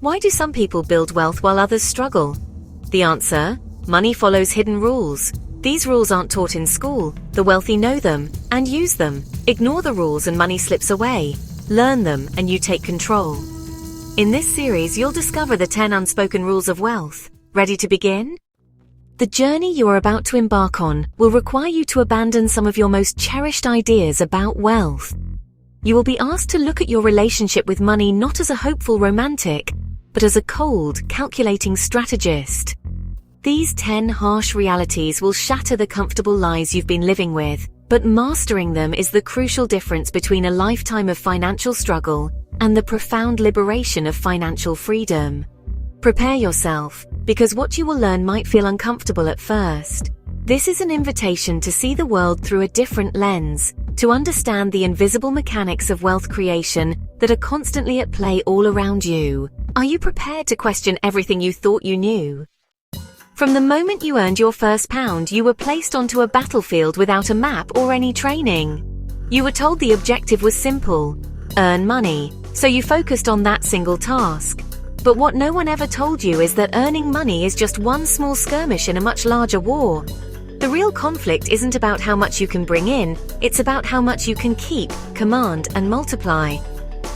Why do some people build wealth while others struggle? The answer: money follows hidden rules. These rules aren't taught in school. The wealthy know them and use them. Ignore the rules and money slips away. Learn them and you take control. In this series, you'll discover the 10 unspoken rules of wealth. Ready to begin? The journey you are about to embark on will require you to abandon some of your most cherished ideas about wealth. You will be asked to look at your relationship with money not as a hopeful romantic, but as a cold, calculating strategist. These 10 harsh realities will shatter the comfortable lies you've been living with, but mastering them is the crucial difference between a lifetime of financial struggle and the profound liberation of financial freedom. Prepare yourself, because what you will learn might feel uncomfortable at first. This is an invitation to see the world through a different lens, to understand the invisible mechanics of wealth creation that are constantly at play all around you. Are you prepared to question everything you thought you knew? From the moment you earned your first pound, you were placed onto a battlefield without a map or any training. You were told the objective was simple: earn money, so you focused on that single task. But what no one ever told you is that earning money is just one small skirmish in a much larger war. The real conflict isn't about how much you can bring in, it's about how much you can keep, command, and multiply.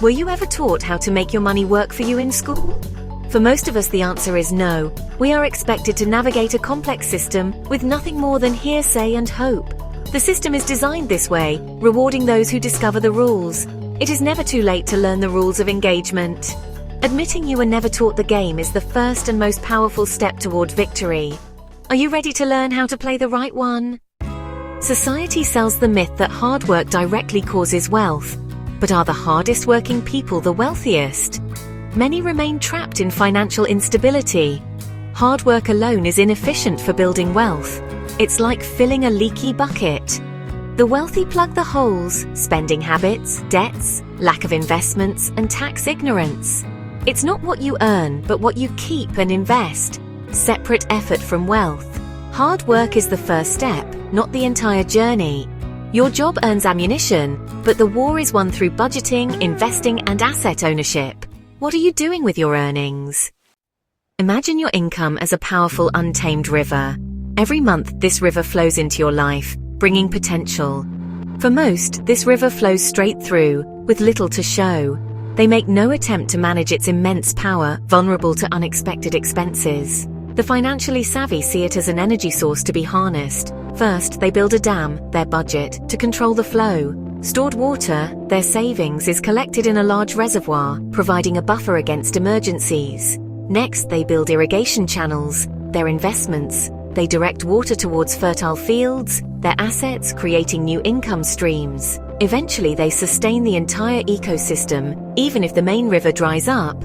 Were you ever taught how to make your money work for you in school? For most of us, the answer is no. We are expected to navigate a complex system with nothing more than hearsay and hope. The system is designed this way, rewarding those who discover the rules. It is never too late to learn the rules of engagement. Admitting you were never taught the game is the first and most powerful step toward victory. Are you ready to learn how to play the right one? Society sells the myth that hard work directly causes wealth. But are the hardest working people the wealthiest? Many remain trapped in financial instability. Hard work alone is inefficient for building wealth. It's like filling a leaky bucket. The wealthy plug the holes: spending habits, debts, lack of investments, and tax ignorance. It's not what you earn, but what you keep and invest. Separate effort from wealth. Hard work is the first step, not the entire journey. Your job earns ammunition, but the war is won through budgeting, investing, and asset ownership. What are you doing with your earnings? Imagine your income as a powerful, untamed river. Every month, this river flows into your life, bringing potential. For most, this river flows straight through, with little to show. They make no attempt to manage its immense power, vulnerable to unexpected expenses. The financially savvy see it as an energy source to be harnessed. First, they build a dam, their budget, to control the flow. Stored water, their savings, is collected in a large reservoir, providing a buffer against emergencies. Next, they build irrigation channels, their investments. They direct water towards fertile fields, their assets, creating new income streams. Eventually, they sustain the entire ecosystem, even if the main river dries up.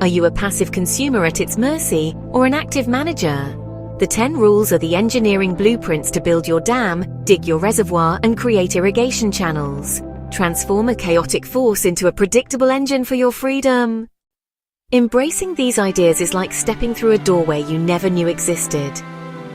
Are you a passive consumer at its mercy, or an active manager? The 10 rules are the engineering blueprints to build your dam, dig your reservoir, and create irrigation channels. Transform a chaotic force into a predictable engine for your freedom. Embracing these ideas is like stepping through a doorway you never knew existed.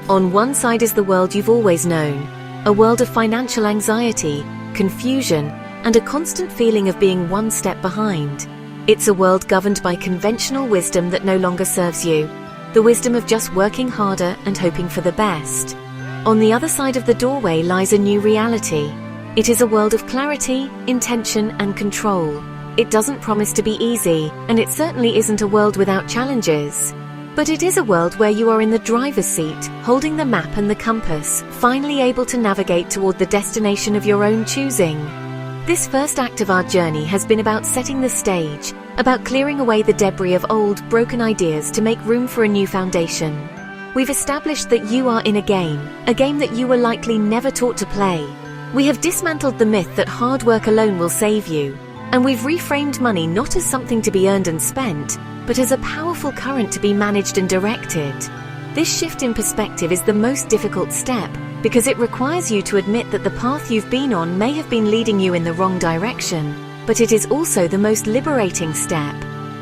On one side is the world you've always known, a world of financial anxiety, confusion, and a constant feeling of being one step behind. It's a world governed by conventional wisdom that no longer serves you, the wisdom of just working harder and hoping for the best. On the other side of the doorway lies a new reality. It is a world of clarity, intention, and control. It doesn't promise to be easy, and it certainly isn't a world without challenges. But it is a world where you are in the driver's seat, holding the map and the compass, finally able to navigate toward the destination of your own choosing. This first act of our journey has been about setting the stage, about clearing away the debris of old, broken ideas to make room for a new foundation. We've established that you are in a game that you were likely never taught to play. We have dismantled the myth that hard work alone will save you, and we've reframed money not as something to be earned and spent, but as a powerful current to be managed and directed. This shift in perspective is the most difficult step, because it requires you to admit that the path you've been on may have been leading you in the wrong direction, but it is also the most liberating step.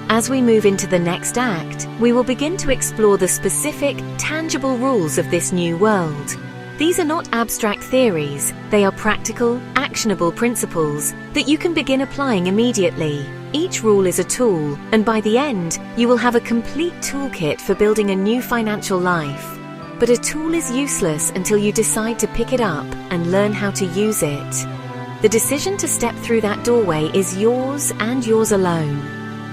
As we move into the next act, we will begin to explore the specific, tangible rules of this new world. These are not abstract theories, they are practical, actionable principles that you can begin applying immediately. Each rule is a tool, and by the end, you will have a complete toolkit for building a new financial life. But a tool is useless until you decide to pick it up and learn how to use it. The decision to step through that doorway is yours and yours alone.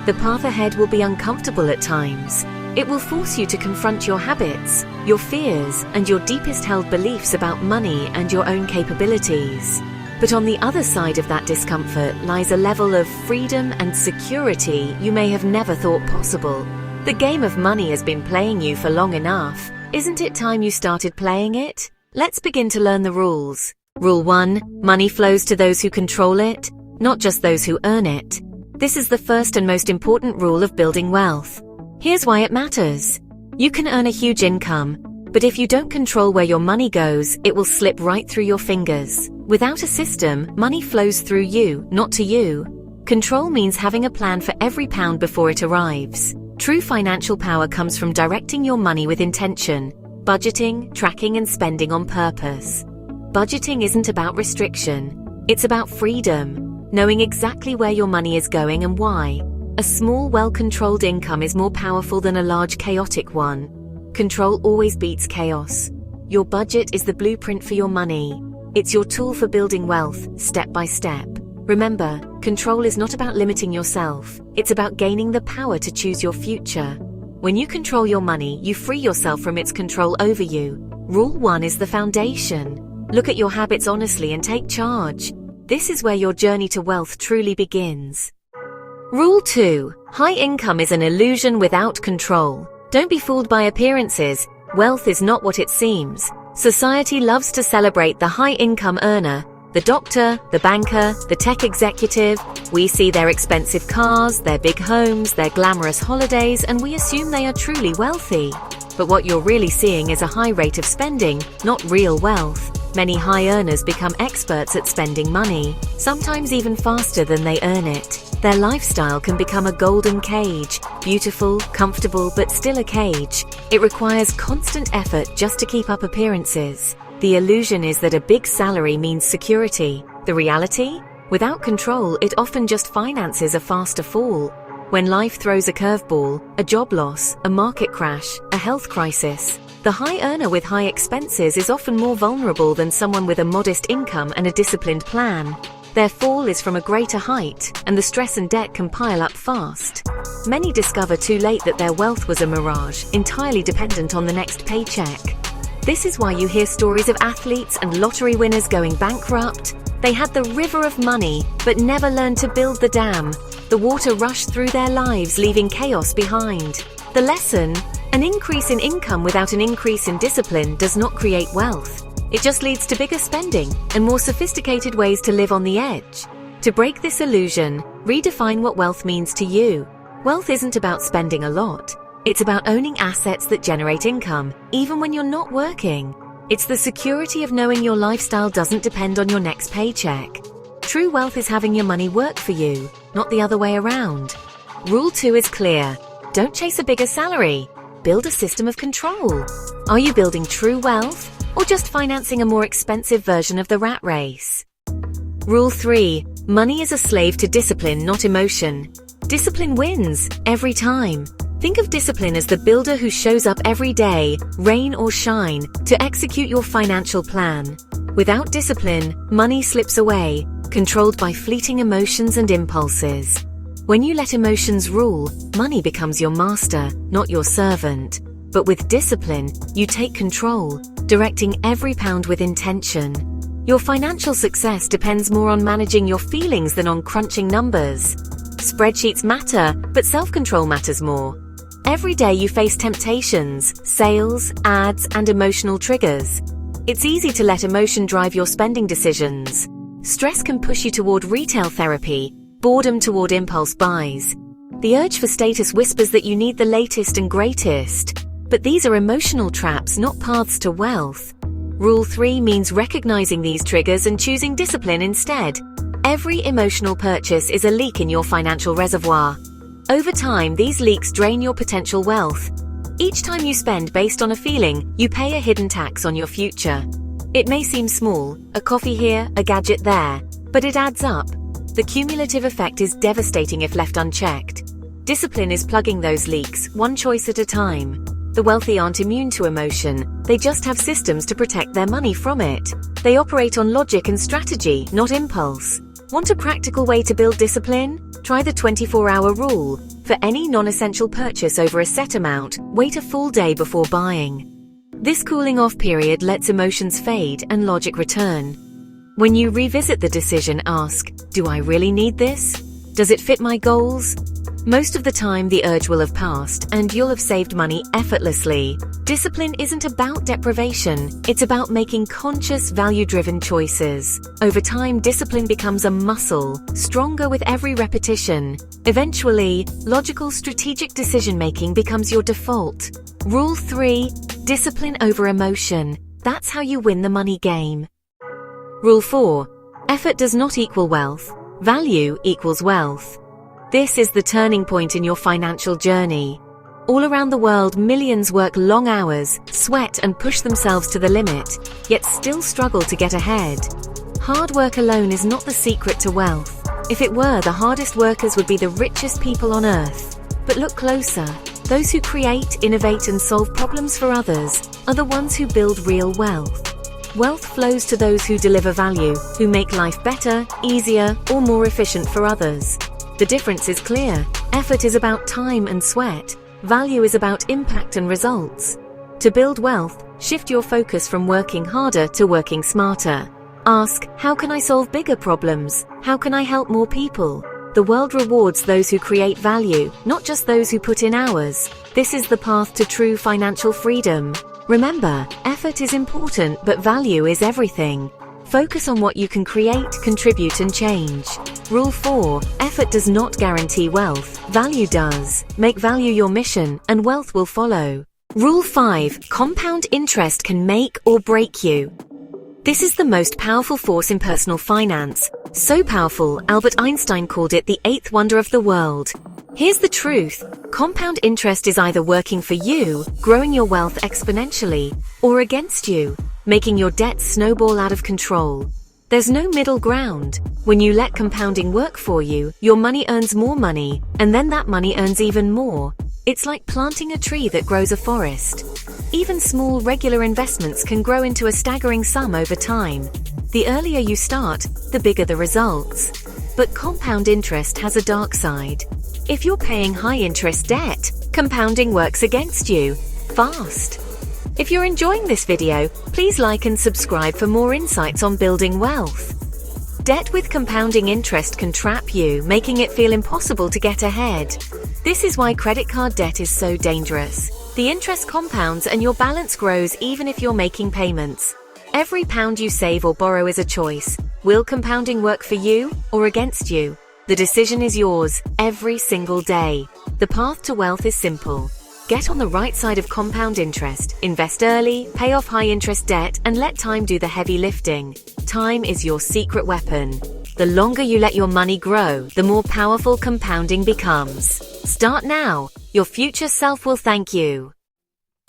The path ahead will be uncomfortable at times. It will force you to confront your habits, your fears, and your deepest held beliefs about money and your own capabilities. But on the other side of that discomfort lies a level of freedom and security you may have never thought possible. The game of money has been playing you for long enough. Isn't it time you started playing it? Let's begin to learn the rules. Rule 1. Money flows to those who control it, not just those who earn it. This is the first and most important rule of building wealth. Here's why it matters. You can earn a huge income, but if you don't control where your money goes, it will slip right through your fingers. Without a system, money flows through you, not to you. Control means having a plan for every pound before it arrives. True financial power comes from directing your money with intention, budgeting, tracking, and spending on purpose. Budgeting isn't about restriction. It's about freedom, knowing exactly where your money is going and why. A small, well-controlled income is more powerful than a large, chaotic one. Control always beats chaos. Your budget is the blueprint for your money. It's your tool for building wealth, step by step. Remember, control is not about limiting yourself. It's about gaining the power to choose your future. When you control your money, you free yourself from its control over you. Rule 1 is the foundation. Look at your habits honestly and take charge. This is where your journey to wealth truly begins. Rule 2. High income is an illusion without control. Don't be fooled by appearances. Wealth is not what it seems. Society loves to celebrate the high-income earner, the doctor, the banker, the tech executive. We see their expensive cars, their big homes, their glamorous holidays, and we assume they are truly wealthy. But what you're really seeing is a high rate of spending, not real wealth. Many high earners become experts at spending money, sometimes even faster than they earn it. Their lifestyle can become a golden cage, beautiful, comfortable, but still a cage. It requires constant effort just to keep up appearances. The illusion is that a big salary means security. The reality? Without control, it often just finances a faster fall. When life throws a curveball, a job loss, a market crash, a health crisis, the high earner with high expenses is often more vulnerable than someone with a modest income and a disciplined plan. Their fall is from a greater height, and the stress and debt can pile up fast. Many discover too late that their wealth was a mirage, entirely dependent on the next paycheck. This is why you hear stories of athletes and lottery winners going bankrupt. They had the river of money, but never learned to build the dam. The water rushed through their lives, leaving chaos behind. The lesson? An increase in income without an increase in discipline does not create wealth. It just leads to bigger spending and more sophisticated ways to live on the edge. To break this illusion, redefine what wealth means to you. Wealth isn't about spending a lot. It's about owning assets that generate income, even when you're not working. It's the security of knowing your lifestyle doesn't depend on your next paycheck. True wealth is having your money work for you, not the other way around. Rule 2 is clear. Don't chase a bigger salary. Build a system of control. Are you building true wealth, or just financing a more expensive version of the rat race? Rule 3. Money is a slave to discipline, not emotion. Discipline wins, every time. Think of discipline as the builder who shows up every day, rain or shine, to execute your financial plan. Without discipline, money slips away, controlled by fleeting emotions and impulses. When you let emotions rule, money becomes your master, not your servant. But with discipline, you take control, directing every pound with intention. Your financial success depends more on managing your feelings than on crunching numbers. Spreadsheets matter, but self-control matters more. Every day you face temptations, sales, ads, and emotional triggers. It's easy to let emotion drive your spending decisions. Stress can push you toward retail therapy, boredom toward impulse buys. The urge for status whispers that you need the latest and greatest. But these are emotional traps, not paths to wealth. Rule 3 means recognizing these triggers and choosing discipline instead. Every emotional purchase is a leak in your financial reservoir. Over time, these leaks drain your potential wealth. Each time you spend based on a feeling, you pay a hidden tax on your future. It may seem small, a coffee here, a gadget there, but it adds up. The cumulative effect is devastating if left unchecked. Discipline is plugging those leaks, one choice at a time. The wealthy aren't immune to emotion, they just have systems to protect their money from it. They operate on logic and strategy, not impulse. Want a practical way to build discipline? Try the 24-hour rule. For any non-essential purchase over a set amount, wait a full day before buying. This cooling-off period lets emotions fade and logic return. When you revisit the decision, ask, do I really need this? Does it fit my goals? Most of the time, the urge will have passed, and you'll have saved money effortlessly. Discipline isn't about deprivation, it's about making conscious, value-driven choices. Over time, discipline becomes a muscle, stronger with every repetition. Eventually, logical, strategic decision-making becomes your default. Rule 3, discipline over emotion. That's how you win the money game. Rule 4, effort does not equal wealth. Value equals wealth. This is the turning point in your financial journey. All around the world, millions work long hours, sweat and push themselves to the limit, yet still struggle to get ahead. Hard work alone is not the secret to wealth. If it were, the hardest workers would be the richest people on earth. But look closer. Those who create, innovate and solve problems for others are the ones who build real wealth. Wealth flows to those who deliver value, who make life better, easier or more efficient for others. The difference is clear. Effort is about time and sweat. Value is about impact and results. To build wealth, shift your focus from working harder to working smarter. Ask, how can I solve bigger problems? How can I help more people? The world rewards those who create value, not just those who put in hours. This is the path to true financial freedom. Remember, effort is important, but value is everything. Focus on what you can create, contribute and change. Rule 4, effort does not guarantee wealth, value does. Make value your mission, and wealth will follow. Rule 5, compound interest can make or break you. This is the most powerful force in personal finance. So powerful, Albert Einstein called it the eighth wonder of the world. Here's the truth. Compound interest is either working for you, growing your wealth exponentially, or against you, making your debts snowball out of control. There's no middle ground. When you let compounding work for you, your money earns more money, and then that money earns even more. It's like planting a tree that grows a forest. Even small, regular investments can grow into a staggering sum over time. The earlier you start, the bigger the results. But compound interest has a dark side. If you're paying high-interest debt, compounding works against you, fast. If you're enjoying this video, please like and subscribe for more insights on building wealth. Debt with compounding interest can trap you, making it feel impossible to get ahead. This is why credit card debt is so dangerous. The interest compounds and your balance grows even if you're making payments. Every pound you save or borrow is a choice. Will compounding work for you or against you? The decision is yours, every single day. The path to wealth is simple. Get on the right side of compound interest, invest early, pay off high-interest debt, and let time do the heavy lifting. Time is your secret weapon. The longer you let your money grow, the more powerful compounding becomes. Start now. Your future self will thank you.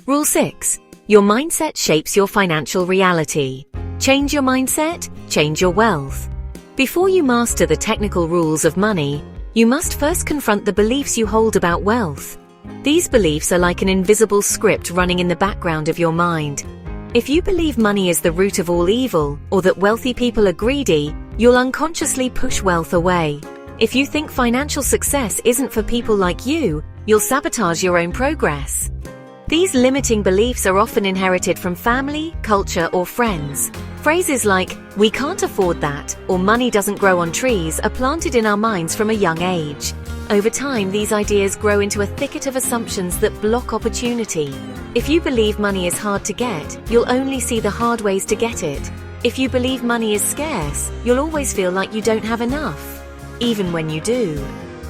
Rule 6. Your mindset shapes your financial reality. Change your mindset, change your wealth. Before you master the technical rules of money, you must first confront the beliefs you hold about wealth. These beliefs are like an invisible script running in the background of your mind. If you believe money is the root of all evil, or that wealthy people are greedy, you'll unconsciously push wealth away. If you think financial success isn't for people like you, you'll sabotage your own progress. These limiting beliefs are often inherited from family, culture, or friends. Phrases like, "we can't afford that," or "money doesn't grow on trees" are planted in our minds from a young age. Over time, these ideas grow into a thicket of assumptions that block opportunity. If you believe money is hard to get, you'll only see the hard ways to get it. If you believe money is scarce, you'll always feel like you don't have enough, even when you do.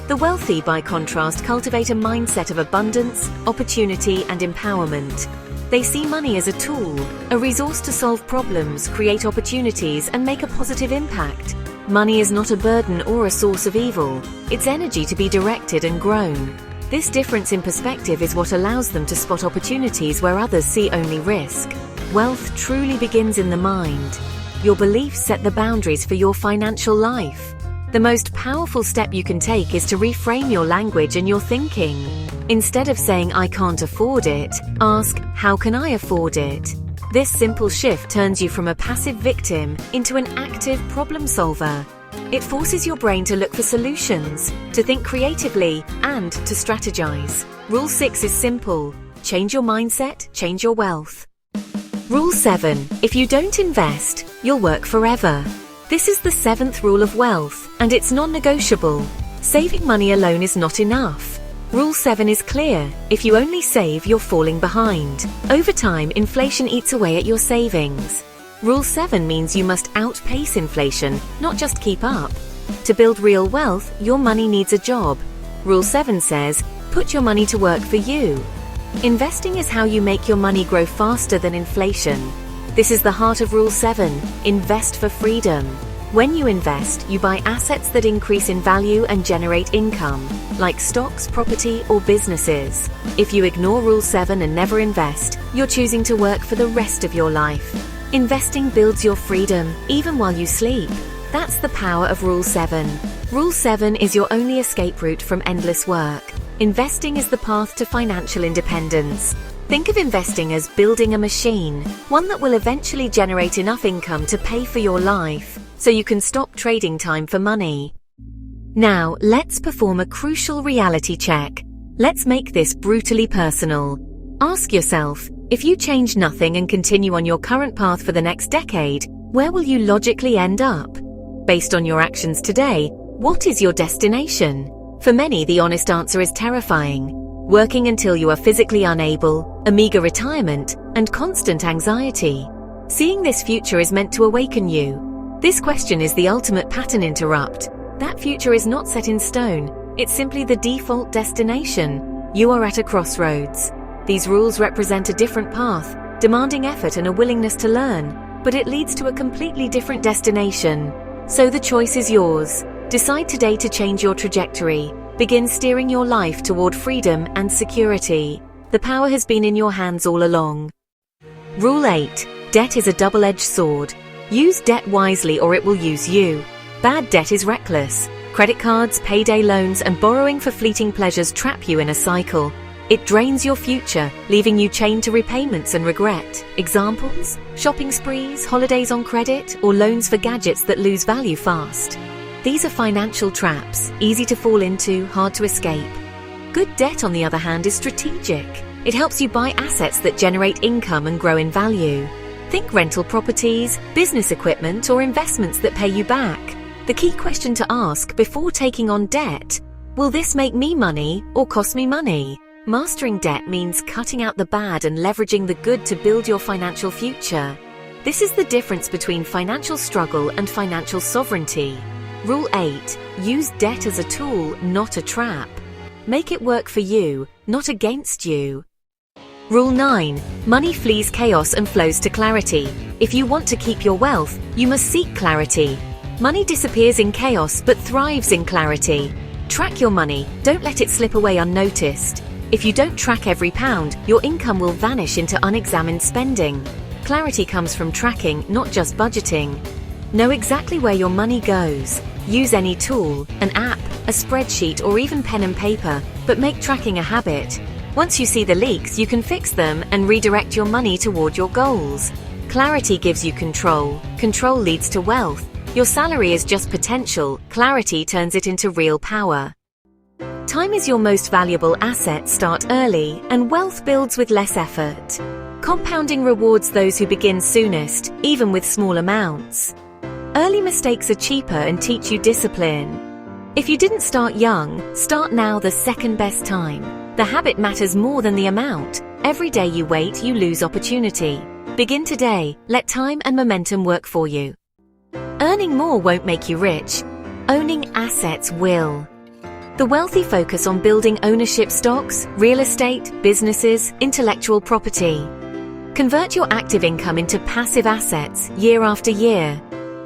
The wealthy, by contrast, cultivate a mindset of abundance, opportunity, and empowerment. They see money as a tool, a resource to solve problems, create opportunities, and make a positive impact. Money is not a burden or a source of evil. It's energy to be directed and grown. This difference in perspective is what allows them to spot opportunities where others see only risk. Wealth truly begins in the mind. Your beliefs set the boundaries for your financial life. The most powerful step you can take is to reframe your language and your thinking. Instead of saying I can't afford it, ask how can I afford it? This simple shift turns you from a passive victim into an active problem solver. It forces your brain to look for solutions, to think creatively, and to strategize. Rule 6 is simple. Change your mindset, change your wealth. Rule 7. If you don't invest, you'll work forever. This is the 7th rule of wealth, and it's non-negotiable. Saving money alone is not enough. Rule 7 is clear. If you only save, you're falling behind. Over time, inflation eats away at your savings. Rule 7 means you must outpace inflation, not just keep up. To build real wealth, your money needs a job. Rule 7 says, put your money to work for you. Investing is how you make your money grow faster than inflation. This is the heart of Rule 7, invest for freedom. When you invest, you buy assets that increase in value and generate income, like stocks, property, or businesses. If you ignore Rule 7 and never invest, you're choosing to work for the rest of your life. Investing builds your freedom, even while you sleep. That's the power of Rule 7. Rule 7 is your only escape route from endless work. Investing is the path to financial independence. Think of investing as building a machine, one that will eventually generate enough income to pay for your life, so you can stop trading time for money. Now, let's perform a crucial reality check. Let's make this brutally personal. Ask yourself, if you change nothing and continue on your current path for the next decade, where will you logically end up? Based on your actions today, what is your destination? For many, the honest answer is terrifying. Working until you are physically unable, a meager retirement, and constant anxiety. Seeing this future is meant to awaken you. This question is the ultimate pattern interrupt. That future is not set in stone. It's simply the default destination. You are at a crossroads. These rules represent a different path, demanding effort and a willingness to learn, but it leads to a completely different destination. So the choice is yours. Decide today to change your trajectory. Begin steering your life toward freedom and security. The power has been in your hands all along. Rule 8. Debt is a double-edged sword. Use debt wisely or it will use you. Bad debt is reckless. Credit cards, payday loans, and borrowing for fleeting pleasures trap you in a cycle. It drains your future, leaving you chained to repayments and regret. Examples? Shopping sprees, holidays on credit, or loans for gadgets that lose value fast. These are financial traps, easy to fall into, hard to escape. Good debt, on the other hand, is strategic. It helps you buy assets that generate income and grow in value. Think rental properties, business equipment, or investments that pay you back. The key question to ask before taking on debt: will this make me money or cost me money? Mastering debt means cutting out the bad and leveraging the good to build your financial future. This is the difference between financial struggle and financial sovereignty. Rule 8. Use debt as a tool, not a trap. Make it work for you, not against you. Rule 9. Money flees chaos and flows to clarity. If you want to keep your wealth, you must seek clarity. Money disappears in chaos but thrives in clarity. Track your money, don't let it slip away unnoticed. If you don't track every pound, your income will vanish into unexamined spending. Clarity comes from tracking, not just budgeting. Know exactly where your money goes. Use any tool, an app, a spreadsheet, or even pen and paper, but make tracking a habit. Once you see the leaks, you can fix them and redirect your money toward your goals. Clarity gives you control. Control leads to wealth. Your salary is just potential. Clarity turns it into real power. Time is your most valuable asset. Start early, and wealth builds with less effort. Compounding rewards those who begin soonest, even with small amounts. Early mistakes are cheaper and teach you discipline. If you didn't start young, start now, the second best time. The habit matters more than the amount. Every day you wait, you lose opportunity. Begin today. Let time and momentum work for you. Earning more won't make you rich. Owning assets will. The wealthy focus on building ownership stocks, real estate, businesses, intellectual property. Convert your active income into passive assets year after year.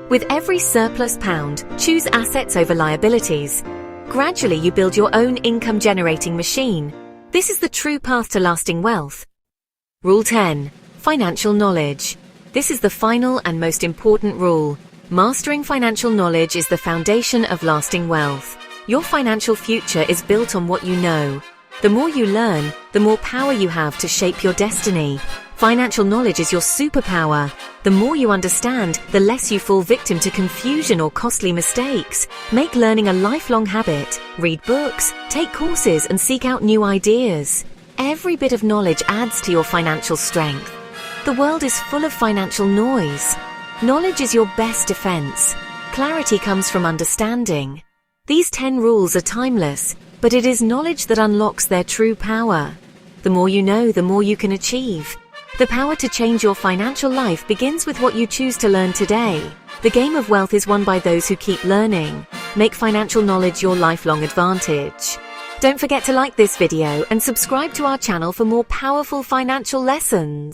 With every surplus pound, choose assets over liabilities. Gradually, you build your own income-generating machine. This is the true path to lasting wealth. Rule 10. Financial knowledge. This is the final and most important rule. Mastering financial knowledge is the foundation of lasting wealth. Your financial future is built on what you know. The more you learn, the more power you have to shape your destiny. Financial knowledge is your superpower. The more you understand, the less you fall victim to confusion or costly mistakes. Make learning a lifelong habit. Read books, take courses, and seek out new ideas. Every bit of knowledge adds to your financial strength. The world is full of financial noise. Knowledge is your best defense. Clarity comes from understanding. These 10 rules are timeless, but it is knowledge that unlocks their true power. The more you know, the more you can achieve. The power to change your financial life begins with what you choose to learn today. The game of wealth is won by those who keep learning. Make financial knowledge your lifelong advantage. Don't forget to like this video and subscribe to our channel for more powerful financial lessons.